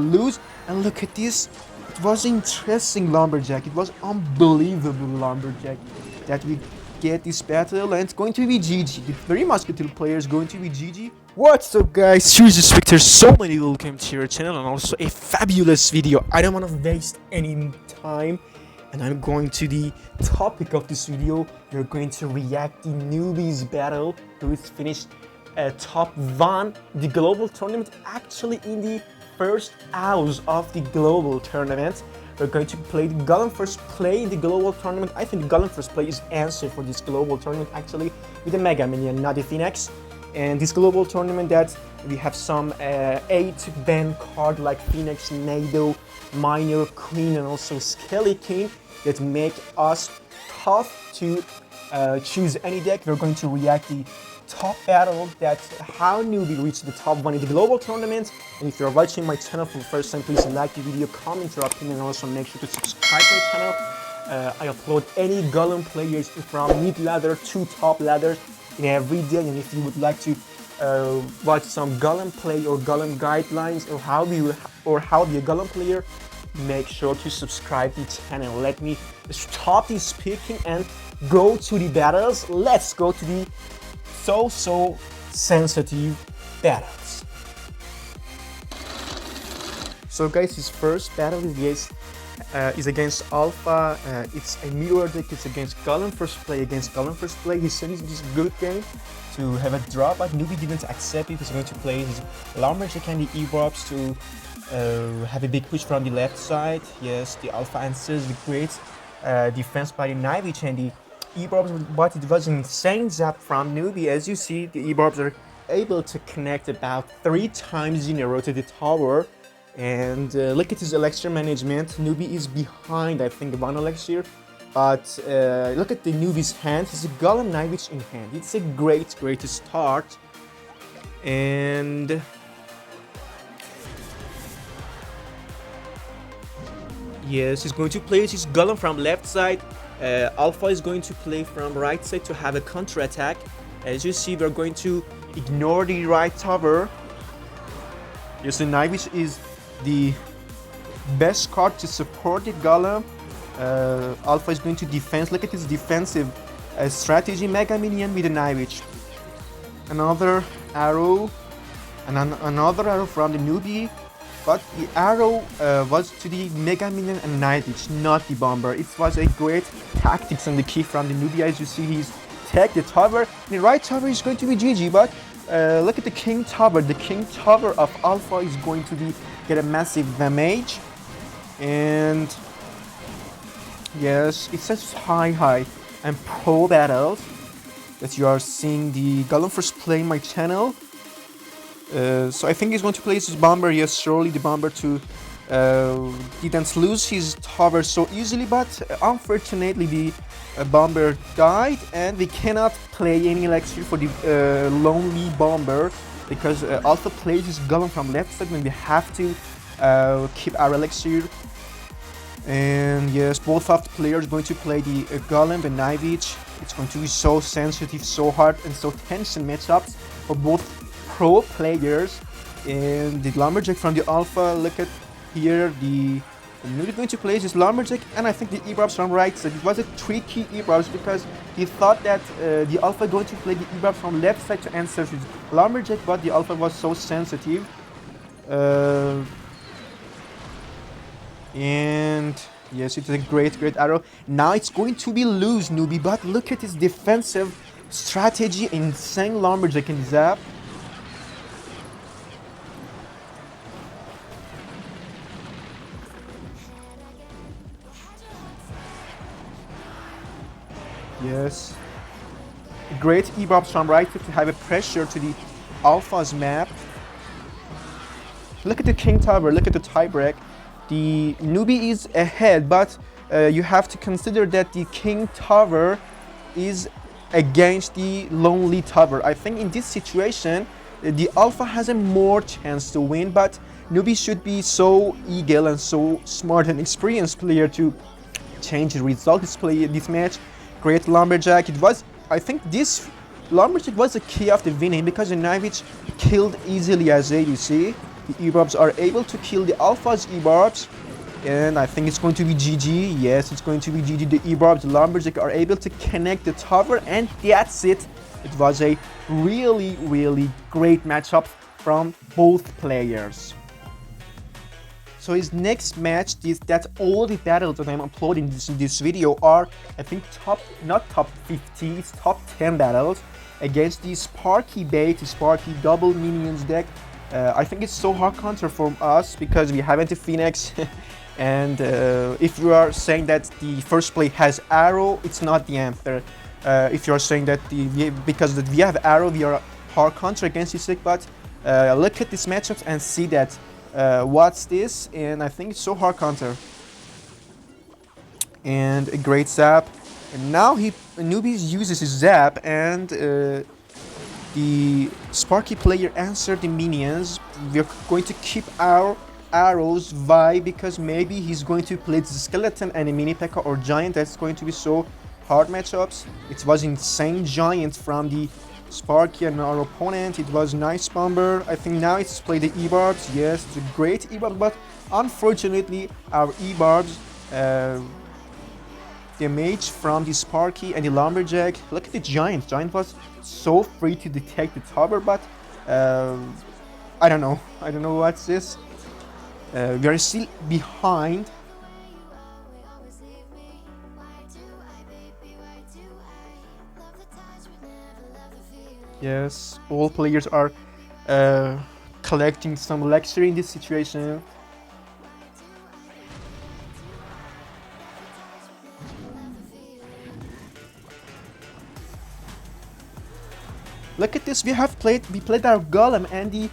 lose. And look at this. It was interesting lumberjack. It was unbelievable lumberjack that we get this battle, and it's going to be GG. The three musketeer player is going to be GG. What's up, guys? Here's the Specter. So many welcome to your channel, and also a fabulous video. I don't want to waste any time, and I'm going to the topic of this video. We're going to react the newbies battle who is finished top 1 the global tournament, actually in the first hours of the global tournament. We're going to play the Golem first play in the global tournament. I think the Golem first play is answer for this global tournament, actually, with the Mega Minion, not the Phoenix. And this global tournament that we have some 8-ban card like Phoenix, Nado, Minor, Queen, and also Skelly King that make us tough to choose any deck. We're going to react the top battle, that how newbie reached the top 1 in the global tournament. And if you're watching my channel for the first time, please like the video, comment your opinion, and also make sure to subscribe to my channel. I upload any Golem players from mid ladder to top ladders in every day, and if you would like to watch some Golem play or Golem guidelines or how be a Golem player, make sure to subscribe to the channel. Let me stop this speaking and go to the battles. Let's go to the so sensitive battles. So guys, his first battle is against Alpha. It's a mirror deck. It's against Golem first play. Against Golem first play, he sent this good game to have a draw, but newbie didn't accept it. He's going to play his Lumberjack and the E-Drops to have a big push from the left side. Yes, the Alpha answers the great defense by the Knivich and the E-Drops, but it was an insane zap from newbie. As you see, the E-Drops are able to connect about 3 times in a row to the tower. And look at his elixir management. Newbie is behind, I think, 1 elixir. But look at the newbie's hand. He's a Golem Knivich in hand. It's a great start. And yes, he's going to play his Golem from left side. Alpha is going to play from right side to have a counter attack. As you see, we're going to ignore the right tower. Yes, the Knivich is the best card to support the Golem. Alpha is going to defense. Look at his defensive strategy. Mega Minion with the Knivich. Another arrow. And another arrow from the newbie. But the arrow was to the Mega Minion and Knivich, not the Bomber. It was a great tactics and the key from the newbie. As you see, he's take the tower. The right tower is going to be GG, but look at the King Tower. The King Tower of Alpha is going to get a massive damage. And yes, it says high and pro battles that you are seeing the Golem first play in my channel. So I think he's going to play his Bomber. Yes, surely the Bomber to didn't lose his tower so easily, but unfortunately the Bomber died, and we cannot play any elixir for the lonely Bomber because Alpha plays his Golem from left side when we have to keep our elixir. And yes, both of the players going to play the Golem and Knivich. It's going to be so sensitive, so hard, and so tension matchups for both pro players. And the Lumberjack from the Alpha, look at here, the newbie going to play his Lumberjack, and I think the E-Drops from right side. It was a tricky E-Drops because he thought that the Alpha going to play the E-Drops from left side to answer his Lumberjack, but the Alpha was so sensitive. And yes, it's a great arrow. Now it's going to be lose newbie, but look at his defensive strategy. Insane Lumberjack and zap. Yes, great E-Drops from right to have a pressure to the Alpha's map. Look at the King Tower, look at the tiebreak. The newbie is ahead, but you have to consider that the King Tower is against the lonely tower. I think in this situation, the Alpha has a more chance to win, but newbie should be so eager and so smart and experienced player to change the result this match. Great Lumberjack. It was, I think this Lumberjack was the key of the winning because the Knivich killed easily as ADC. The E-Barbs are able to kill the Alpha's E-Barbs. And I think it's going to be GG. Yes, it's going to be GG. The E-Barbs, the Lumberjack are able to connect the tower, and that's it. It was a really, really great matchup from both players. So his next match, that's all the battles that I'm uploading in this video are, I think, not top 50, it's top 10 battles against the Sparky bait, the Sparky double minions deck. I think it's so hard counter for us because we haven't a Phoenix. And if you are saying that the first play has arrow, it's not the answer. If you are saying that because we have arrow, we are hard counter against this deck, but look at this matchup and see that what's this, and I think it's so hard counter. And a great zap, and now Newbies uses his zap, and the Sparky player answered the minions. We're going to keep our arrows. Why? Because maybe he's going to play the skeleton and a mini P.E.K.K.A. or giant. That's going to be so hard matchups. It was insane giant from the Sparky and our opponent. It was nice bomber. I think now it's play the E-Barbs. Yes, it's a great E-Barbs, but unfortunately our E-Barbs damage from the Sparky and the Lumberjack. Look at the giant. Giant was so free to detect the tower, but I don't know. I don't know what's this. We are still behind. Yes, all players are collecting some luxury in this situation. Look at this. We played our Golem, and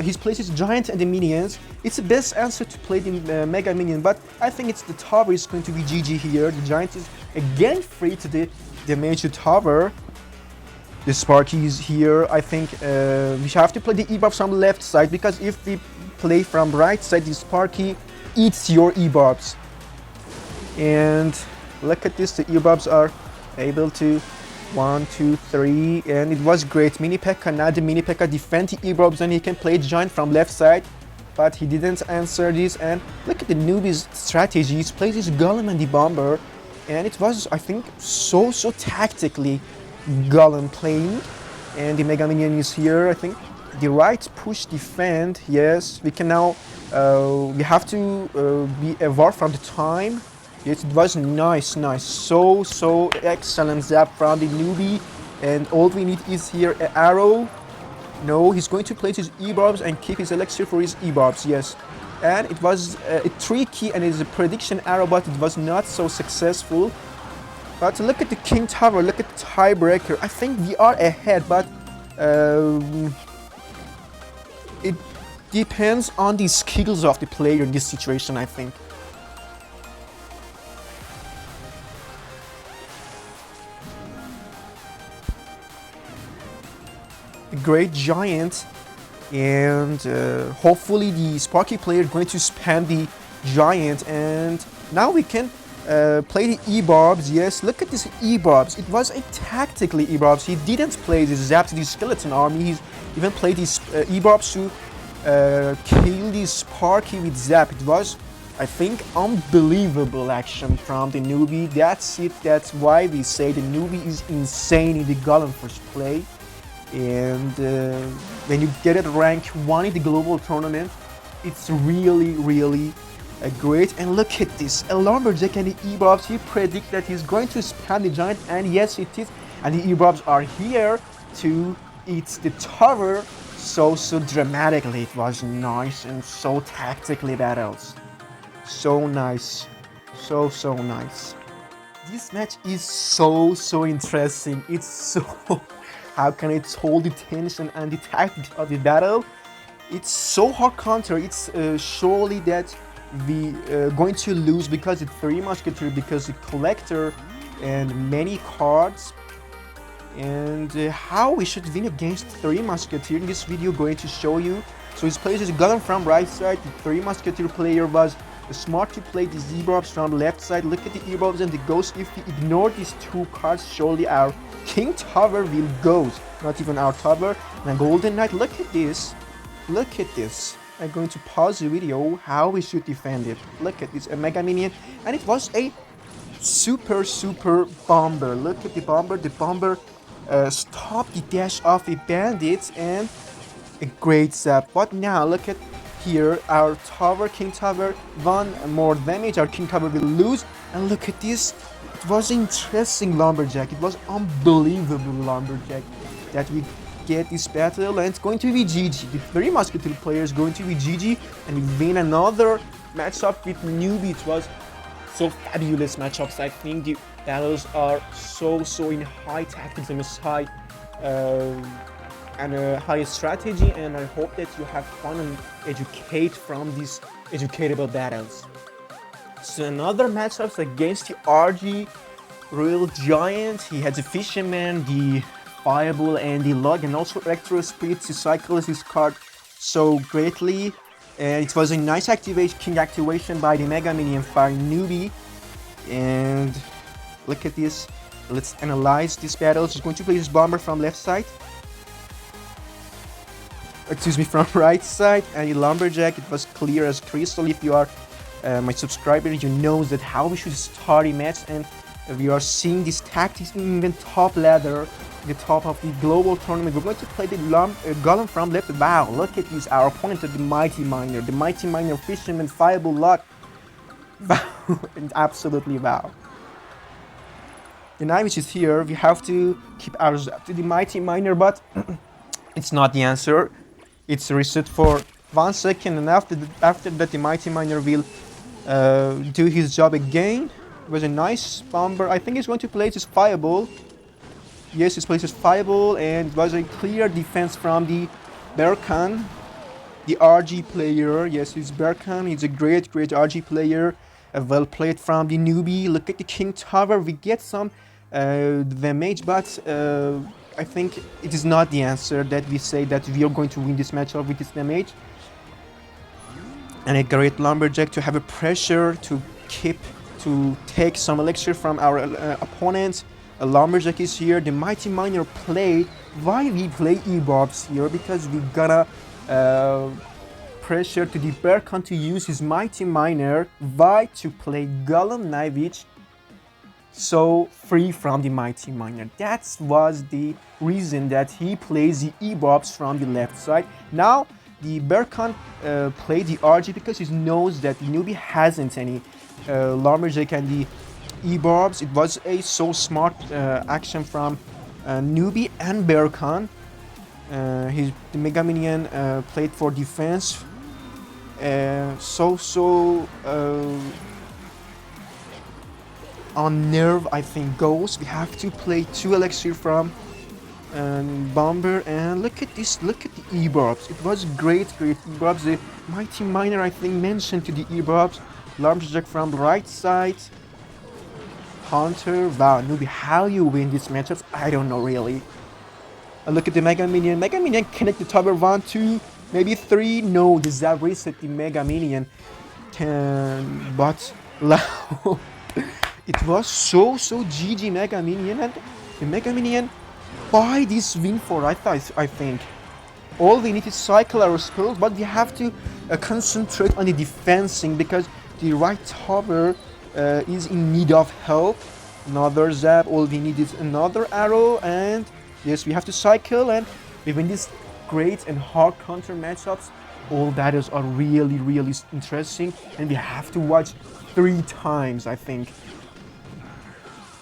his places giant and the minions. It's the best answer to play the mega minion, but I think it's the tower is going to be GG here. The giant is again free to damage the tower. The Sparky is here. I think we have to play the E-Barb from left side, because if we play from right side, the Sparky eats your E-Barbs. And look at this, the E-Barbs are able to 1, 2, 3, and it was great. Mini P.E.K.K.A. Now the Mini P.E.K.K.A. defend the E-Barbs, and he can play giant from left side, but he didn't answer this. And look at the newbie's strategy. He plays his Golem and the Bomber, and it was, I think, so tactically Golem playing. And the Mega Minion is here. I think the right push defend. Yes, we can now we have to be aware from the time. Yes, it was nice, so excellent zap from the newbie, and all we need is here an arrow. No, he's going to place his E-Barbs and keep his elixir for his E-Barbs. Yes, and it was a tricky and it's a prediction arrow, but it was not so successful. But look at the King Tower, look at the tiebreaker. I think we are ahead, but it depends on the skills of the player in this situation, I think. A great giant, and hopefully the Sparky player is going to spam the giant, and now we can play the E-Barbs. Yes, look at this E-Barbs. It was a tactically E-Barbs. He didn't play the zap to the skeleton army. He even played these E-Barbs to kill the Sparky with zap. It was, I think, unbelievable action from the newbie. That's it. That's why we say the newbie is insane in the Golem first play. And when you get it rank 1 in the global tournament, it's really great. And look at this, a Lumberjack and the E-Barbs. He predict that he's going to spam the giant, and yes, it is. And the E-Barbs are here to eat the tower so dramatically. It was nice and so tactically battles. So nice, so nice. This match is so interesting. It's so how can it hold the tension and the tactics of the battle? It's so hard counter. It's surely that we going to lose because it's 3 musketeer, because the collector and many cards. And how we should win against 3 musketeer in this video going to show you. So his plays is Golem from right side. The 3 musketeer player was smart to play the E-Barbs from left side. Look at the E-Barbs and the ghost. If we ignore these 2 cards, surely our King Tower will go. Not even our tower. And Golden Knight, look at this. Look at this. I'm going to pause the video how we should defend it. Look at this, a Mega Minion, and it was a super bomber. Look at the bomber. The bomber stopped the dash of the bandits and a great zap. But now look at here, our tower, King Tower, one more damage, our King Tower will lose. And look at this, it was interesting Lumberjack. It was unbelievable Lumberjack that we get this battle, and it's going to be GG. The very musketeer player is going to be GG, and we win another matchup with newbie. It was so fabulous matchups. I think the battles are so in high tactics and high high strategy, and I hope that you have fun and educate from these educatable battles. So another matchups against the RG Royal Giant. He has a Fisherman, the Fireball, and the Log, and also Electro Spirit to cycle his card so greatly. And it was a nice activation, King activation by the Mega Minion Fire newbie. And look at this. Let's analyze this battle. He's going to play this bomber from left side. Excuse me, from right side. And the Lumberjack, it was clear as crystal. If you are my subscriber, you know that how we should start a match, and we are seeing this tactics in the top ladder, the top of the global tournament. We're going to play the Golem from left. Wow, look at this, our opponent, the Mighty Miner, Fisherman, Fireball, Luck. Wow, absolutely wow. The Knivage is here. We have to keep ours up to the Mighty Miner, but it's not the answer. It's reset for 1 second, and after that the Mighty Miner will do his job again. It was a nice bomber. I think he's going to play his Fireball. Yes, he plays his Fireball, and it was a clear defense from the Berkan, the RG player. Yes, he's Berkan. He's a great RG player. Well played from the newbie. Look at the King Tower. We get some damage, but I think it is not the answer that we say that we are going to win this matchup with this damage. And a great Lumberjack to have a pressure to take some elixir from our opponents. A Lumberjack is here. The Mighty Miner played. Why we play E-Bobs here? Because we gonna pressure to the Berkan to use his Mighty Miner. Why to play Golem Knivage so free from the Mighty Miner? That was the reason that he plays the E-Bobs from the left side. Now the Berkan played the RG because he knows that the newbie hasn't any Lumberjack and the E-Bobs. It was a so smart action from newbie and Berkan. The Mega Minion played for defense. On nerve, I think, goes. We have to play 2 elixir from bomber, and look at this, look at the E-Bobs. It was great E-Bobs. The Mighty Miner, I think, mentioned to the E-Bobs. Lumberjack from the right side. Hunter, wow, newbie, how you win these matchups? I don't know really. Look at the Mega Minion. Mega Minion connect the tower 1, 2, maybe 3. No, the Zap reset the Mega Minion. But it was so GG Mega Minion, and the Mega Minion buy this win for I think. All we need is cycle our spells, but we have to concentrate on the defensing because the right tower is in need of help. Another zap, all we need is another arrow, and yes, we have to cycle, and we win this great and hard counter matchups. All battles are really interesting, and we have to watch 3 times, I think.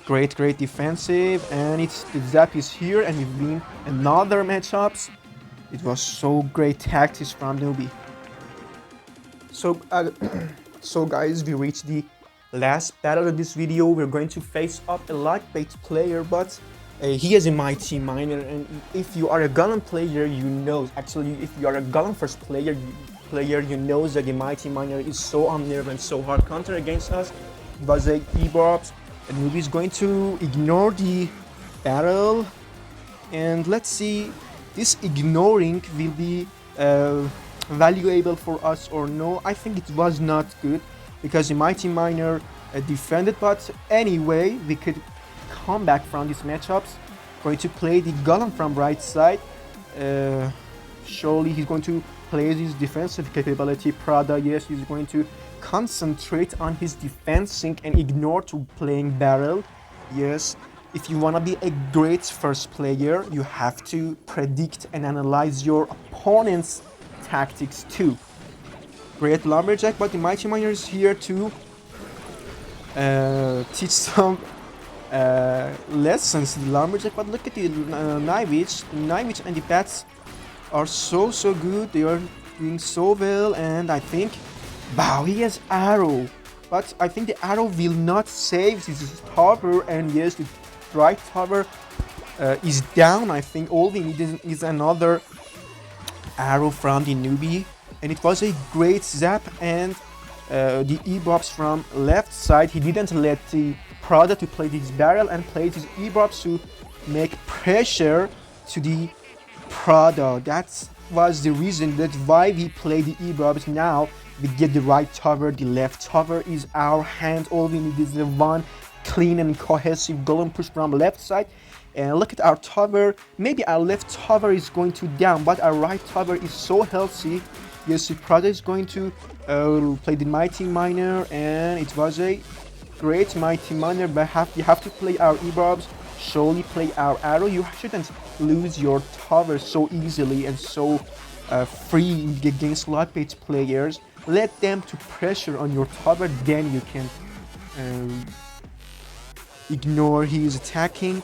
Great defensive, and the zap is here, and we win another matchups. It was so great tactics from newbie. So guys, we reached the last battle of this video. We're going to face up a light-based player, but he is a Mighty Miner, and if you are a Golem player, you know, actually if you are a Golem first player, you know that the Mighty Miner is so unnerved and so hard counter against us. It was a E-Bobs, and newbie is going to ignore the battle, and let's see, this ignoring will be valuable for us or no. I think it was not good because the Mighty Miner defended, but anyway, we could come back from these matchups. Going to play the Golem from right side. Surely he's going to plays his defensive capability. Prada, yes, he's going to concentrate on his defensing and ignore to playing barrel. Yes, if you want to be a great first player, you have to predict and analyze your opponent's tactics too. Great lumberjack, but the mighty miner is here to teach some lessons to the lumberjack. But look at the Knivich and the bats are so good. They are doing so well, and I think, wow, he has arrow, but I think the arrow will not save his tower. And yes, the right tower is down. I think all we need is another arrow from the newbie, and it was a great zap. And the E-Bobs from left side, he didn't let the Prada to play his barrel and played his E-Bobs to make pressure to the Prada. That was the reason that why we play the E-Bobs. Now we get the right tower, the left tower is our hand. All we need is the one clean and cohesive golem push from left side. And look at our tower. Maybe our left tower is going to down, but our right tower is so healthy. Yes, the Prada is going to play the mighty miner, and it was a great mighty miner. But you have to play our E-Bobs, surely play our arrow. You shouldn't lose your tower so easily and so free against lockbait players. Let them to pressure on your tower, then you can ignore he is attacking.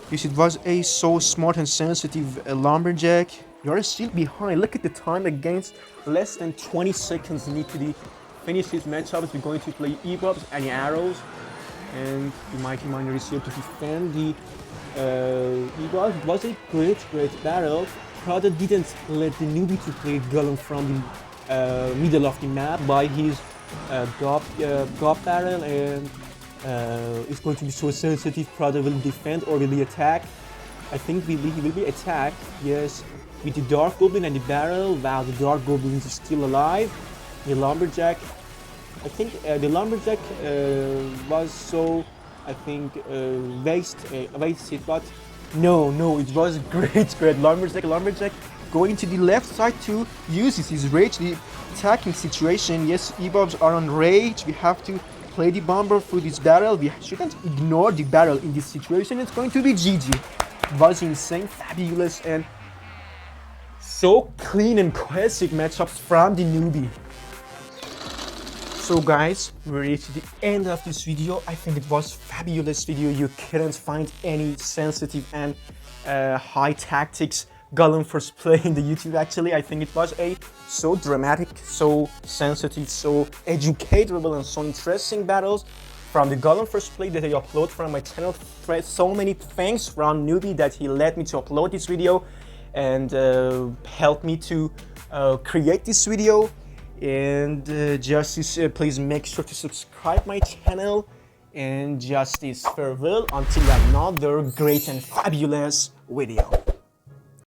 Yes, it was a so smart and sensitive lumberjack. You're still behind. Look at the time against less than 20 seconds need to finish his matchups. We're going to play E-Bobs and arrows, and the mighty miner is here to defend the E-Bobs. It was a great battle. Prada didn't let the newbie to play Golem from the middle of the map by his gob barrel, and it's going to be so sensitive. Prada will defend or will he attack? I think he will be attacked. Yes, with the Dark Goblin and the barrel. Wow, the Dark Goblin is still alive. The lumberjack, I think the lumberjack was so, I think, wasted, but no, it was great lumberjack going to the left side to use his rage, the attacking situation. Yes, E-Bobs are on rage. We have to play the bomber through this barrel. We shouldn't ignore the barrel in this situation. It's going to be GG. It was insane, fabulous, and so clean and cohesive matchups from the newbie. So guys, we reached the end of this video. I think it was fabulous video. You couldn't find any sensitive and high tactics Golem first play in the YouTube. Actually, I think it was a so dramatic, so sensitive, so educatable, and so interesting battles from the Golem first play that I upload from my channel. So many thanks from newbie that he let me to upload this video and helped me to create this video. And Justice, please make sure to subscribe my channel. And Justice, farewell until another great and fabulous video.